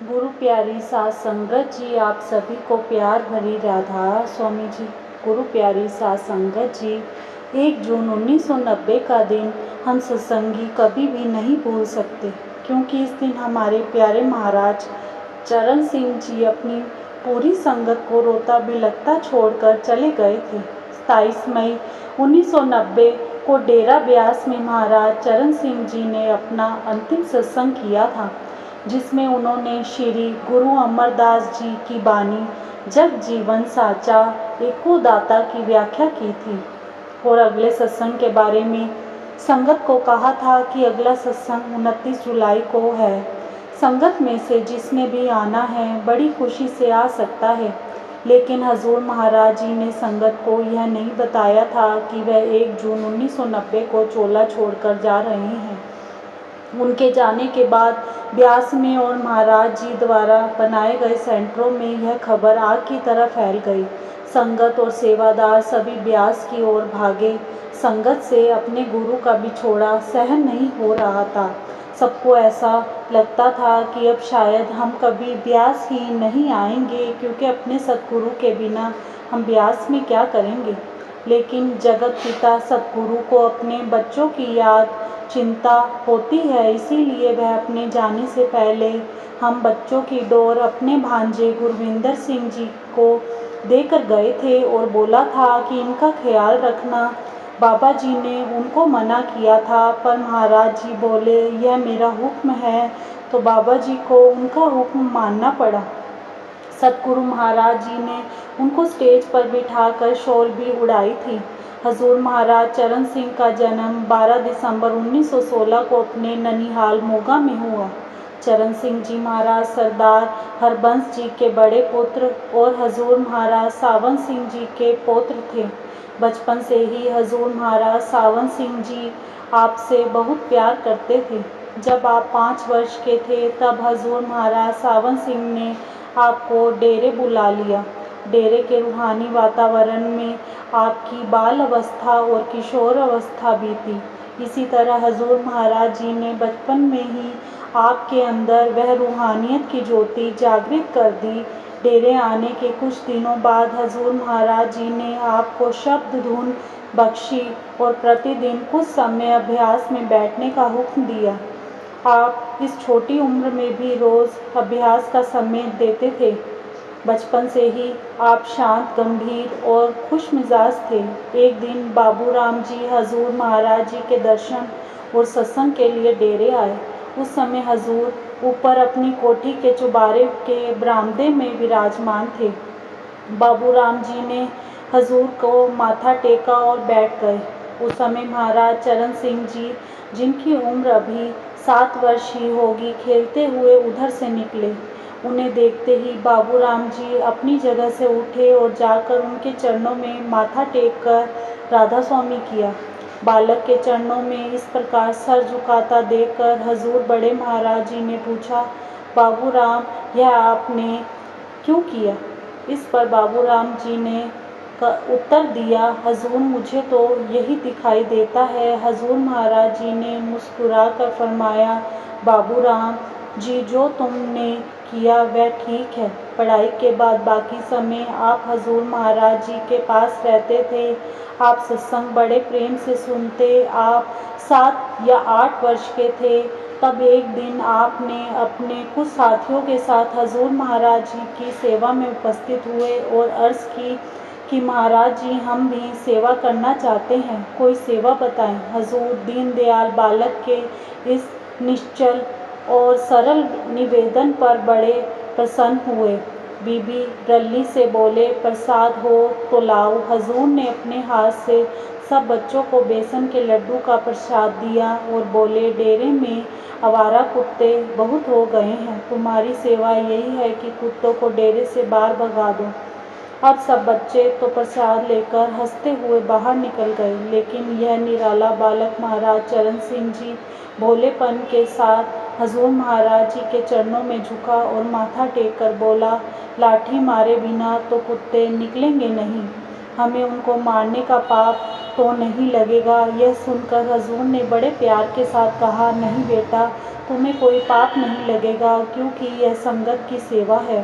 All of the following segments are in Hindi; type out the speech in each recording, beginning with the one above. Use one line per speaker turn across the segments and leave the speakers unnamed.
गुरु प्यारी साध संगत जी, आप सभी को प्यार भरी राधा स्वामी जी। गुरु प्यारी साध संगत जी, 1 जून 1990 का दिन हम सत्संगी कभी भी नहीं भूल सकते, क्योंकि इस दिन हमारे प्यारे महाराज चरण सिंह जी अपनी पूरी संगत को रोता बिलखता छोड़कर चले गए थे। 27 मई 1990 को डेरा ब्यास में महाराज चरण सिंह जी ने अपना अंतिम सत्संग किया था, जिसमें उन्होंने श्री गुरु अमरदास जी की बानी जग जीवन साचा एको दाता की व्याख्या की थी और अगले सत्संग के बारे में संगत को कहा था कि अगला सत्संग 29 जुलाई को है। संगत में से जिसने भी आना है बड़ी खुशी से आ सकता है, लेकिन हजूर महाराज जी ने संगत को यह नहीं बताया था कि वह 1 जून 1990 को चोला छोड़कर जा रहे हैं। उनके जाने के बाद ब्यास में और महाराज जी द्वारा बनाए गए सेंटरों में यह खबर आग की तरह फैल गई। संगत और सेवादार सभी ब्यास की ओर भागे। संगत से अपने गुरु का बिछोड़ा सहन नहीं हो रहा था। सबको ऐसा लगता था कि अब शायद हम कभी ब्यास ही नहीं आएंगे, क्योंकि अपने सतगुरु के बिना हम ब्यास में क्या करेंगे। लेकिन जगत पिता सतगुरु को अपने बच्चों की याद चिंता होती है, इसीलिए वह अपने जाने से पहले हम बच्चों की डोर अपने भांजे गुरविंदर सिंह जी को देकर गए थे और बोला था कि इनका ख्याल रखना। बाबा जी ने उनको मना किया था, पर महाराज जी बोले यह मेरा हुक्म है, तो बाबा जी को उनका हुक्म मानना पड़ा। सतगुरु महाराज जी ने उनको स्टेज पर बिठाकर शॉल भी उड़ाई थी। हजूर महाराज चरण सिंह का जन्म 12 दिसंबर 1916 को अपने ननिहाल मोगा में हुआ। चरण सिंह जी महाराज सरदार हरबंस जी के बड़े पुत्र और हजूर महाराज सावन सिंह जी के पौत्र थे। बचपन से ही हजूर महाराज सावन सिंह जी आपसे बहुत प्यार करते थे। जब आप 5 वर्ष के थे तब हजूर महाराज सावन सिंह ने आपको डेरे बुला लिया। डेरे के रूहानी वातावरण में आपकी बाल अवस्था और किशोर अवस्था बीती। इसी तरह हजूर महाराज जी ने बचपन में ही आपके अंदर वह रूहानियत की ज्योति जागृत कर दी। डेरे आने के कुछ दिनों बाद हजूर महाराज जी ने आपको शब्द धुन बख्शी और प्रतिदिन कुछ समय अभ्यास में बैठने का हुक्म दिया। आप इस छोटी उम्र में भी रोज़ अभ्यास का समय देते थे। बचपन से ही आप शांत, गंभीर और खुश मिजाज थे। एक दिन बाबूराम जी हजूर महाराज जी के दर्शन और सत्संग के लिए डेरे आए। उस समय हजूर ऊपर अपनी कोठी के चुबारे के बरामदे में विराजमान थे। बाबूराम जी ने हजूर को माथा टेका और बैठ गए। उस समय महाराज चरण सिंह जी, जिनकी उम्र अभी 7 वर्ष ही होगी, खेलते हुए उधर से निकले। उन्हें देखते ही बाबूराम जी अपनी जगह से उठे और जाकर उनके चरणों में माथा टेक कर राधा स्वामी किया। बालक के चरणों में इस प्रकार सर झुकाता देखकर हजूर बड़े महाराज जी ने पूछा, बाबूराम यह आपने क्यों किया? इस पर बाबूराम जी ने उत्तर दिया, हजूर मुझे तो यही दिखाई देता है। हजूर महाराज जी ने मुस्कुराकर फरमाया, बाबूराम जी जो तुमने किया वह ठीक है। पढ़ाई के बाद बाकी समय आप हजूर महाराज जी के पास रहते थे। आप सत्संग बड़े प्रेम से सुनते। आप 7 या 8 वर्ष के थे तब एक दिन आपने अपने कुछ साथियों के साथ हजूर महाराज जी की सेवा में उपस्थित हुए और अर्ज़ की कि महाराज जी हम भी सेवा करना चाहते हैं, कोई सेवा बताएं। हजूर दीनदयाल बालक के इस निश्चल और सरल निवेदन पर बड़े प्रसन्न हुए। बीबी रल्ली से बोले, प्रसाद हो तो लाओ। हजूर ने अपने हाथ से सब बच्चों को बेसन के लड्डू का प्रसाद दिया और बोले, डेरे में आवारा कुत्ते बहुत हो गए हैं, तुम्हारी सेवा यही है कि कुत्तों को डेरे से बाहर भगा दो। अब सब बच्चे तो प्रसाद लेकर हंसते हुए बाहर निकल गए, लेकिन यह निराला बालक महाराज चरण सिंह जी भोलेपन के साथ हजूर महाराज जी के चरणों में झुका और माथा टेक कर बोला, लाठी मारे बिना तो कुत्ते निकलेंगे नहीं, हमें उनको मारने का पाप तो नहीं लगेगा। यह सुनकर हजूर ने बड़े प्यार के साथ कहा, नहीं बेटा, तुम्हें कोई पाप नहीं लगेगा क्योंकि यह संगत की सेवा है।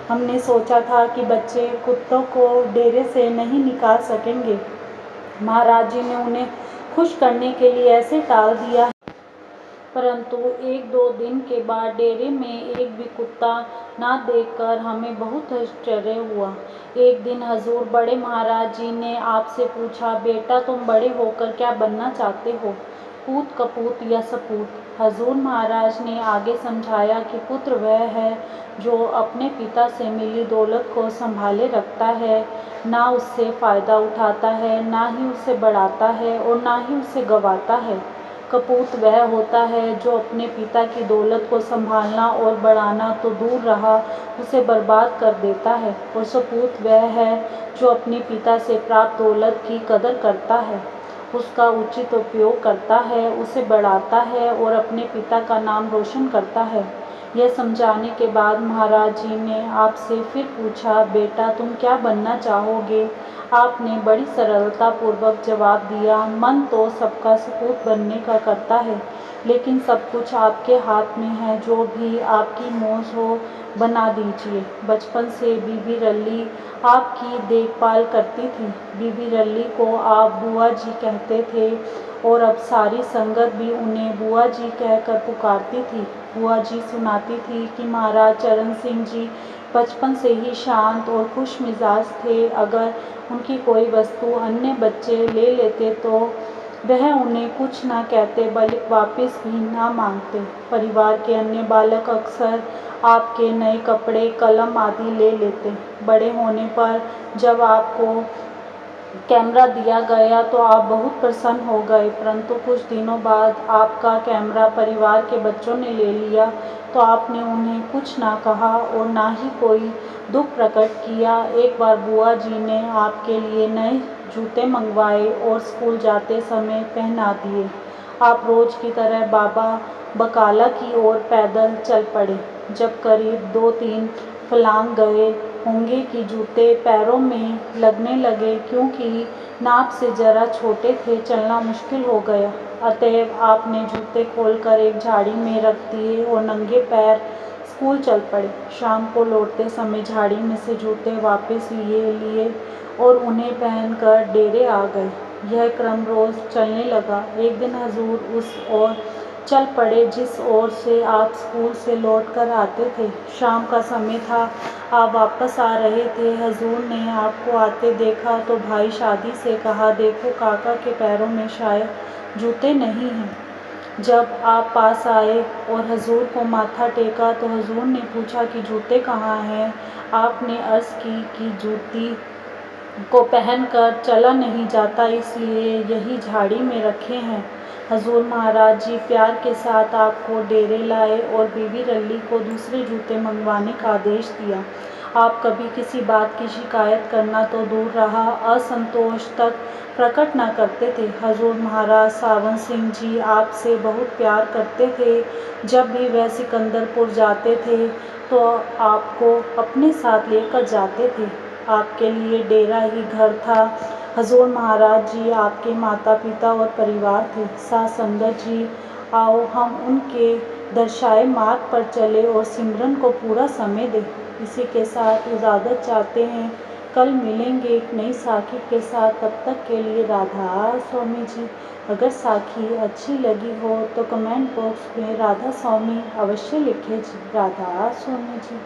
हमने सोचा था कि बच्चे कुत्तों को डेरे से नहीं निकाल सकेंगे। महाराज जी ने उन्हें खुश करने के लिए ऐसे टाल दिया, परंतु 1-2 दिन के बाद डेरे में एक भी कुत्ता ना देखकर हमें बहुत आश्चर्य हुआ। एक दिन हजूर बड़े महाराज जी ने आपसे पूछा, बेटा तुम बड़े होकर क्या बनना चाहते हो, पूत कपूत या सपूत? हजूर महाराज ने आगे समझाया कि पुत्र वह है जो अपने पिता से मिली दौलत को संभाले रखता है, ना उससे फ़ायदा उठाता है, ना ही उसे बढ़ाता है और ना ही उसे गंवाता है। कपूत वह होता है जो अपने पिता की दौलत को संभालना और बढ़ाना तो दूर रहा, उसे बर्बाद कर देता है। और सपूत वह है जो अपने पिता से प्राप्त दौलत की कदर करता है, उसका उचित उपयोग करता है, उसे बढ़ाता है और अपने पिता का नाम रोशन करता है। यह समझाने के बाद महाराज जी ने आपसे फिर पूछा, बेटा तुम क्या बनना चाहोगे? आपने बड़ी सरलता पूर्वक जवाब दिया, मन तो सबका सपूत बनने का करता है, लेकिन सब कुछ आपके हाथ में है, जो भी आपकी मौज हो बना दीजिए। बचपन से बीबी रल्ली आपकी देखभाल करती थी। बीबी रल्ली को आप बुआ जी कहते थे और अब सारी संगत भी उन्हें बुआ जी कहकर पुकारती थी। बुआ जी सुनाती थी कि महाराज चरण सिंह जी बचपन से ही शांत और खुश मिजाज थे। अगर उनकी कोई वस्तु अन्य बच्चे ले लेते तो वह उन्हें कुछ न कहते बल्कि वापस भी न मांगते। परिवार के अन्य बालक अक्सर आपके नए कपड़े, कलम आदि ले लेते। बड़े होने पर जब आपको कैमरा दिया गया तो आप बहुत प्रसन्न हो गए, परंतु कुछ दिनों बाद आपका कैमरा परिवार के बच्चों ने ले लिया तो आपने उन्हें कुछ ना कहा और ना ही कोई दुख प्रकट किया। एक बार बुआ जी ने आपके लिए नए जूते मंगवाए और स्कूल जाते समय पहना दिए। आप रोज की तरह बाबा बकाला की ओर पैदल चल पड़े। जब करीब 2-3 फलांग गए होंगे कि जूते पैरों में लगने लगे, क्योंकि नाप से जरा छोटे थे, चलना मुश्किल हो गया। अतएव आपने जूते खोलकर एक झाड़ी में रख दिए और नंगे पैर स्कूल चल पड़े। शाम को लौटते समय झाड़ी में से जूते वापस लिए और उन्हें पहनकर डेरे आ गए। यह क्रम रोज चलने लगा। एक दिन हजूर उस ओर चल पड़े जिस ओर से आप स्कूल से लौटकर आते थे। शाम का समय था, आप वापस आ रहे थे। हजूर ने आपको आते देखा तो भाई शादी से कहा, देखो काका के पैरों में शायद जूते नहीं हैं। जब आप पास आए और हजूर को माथा टेका तो हजूर ने पूछा कि जूते कहाँ हैं? आपने अर्ज़ की कि जूती को पहनकर चला नहीं जाता, इसलिए यही झाड़ी में रखे हैं। हजूर महाराज जी प्यार के साथ आपको डेरे लाए और बीबी रल्ली को दूसरे जूते मंगवाने का आदेश दिया। आप कभी किसी बात की शिकायत करना तो दूर रहा, असंतोष तक प्रकट न करते थे। हजूर महाराज सावन सिंह जी आपसे बहुत प्यार करते थे। जब भी वह सिकंदरपुर जाते थे तो आपको अपने साथ लेकर जाते थे। आपके लिए डेरा ही घर था। हजूर महाराज जी आपके माता पिता और परिवार थे। साथ संगत जी, आओ हम उनके दर्शाए मार्ग पर चले और सिमरन को पूरा समय दें। इसी के साथ इजाज़त चाहते हैं। कल मिलेंगे एक नई साखी के साथ। तब तक के लिए राधा स्वामी जी। अगर साखी अच्छी लगी हो तो कमेंट बॉक्स में राधा स्वामी अवश्य लिखें जी। राधा स्वामी जी।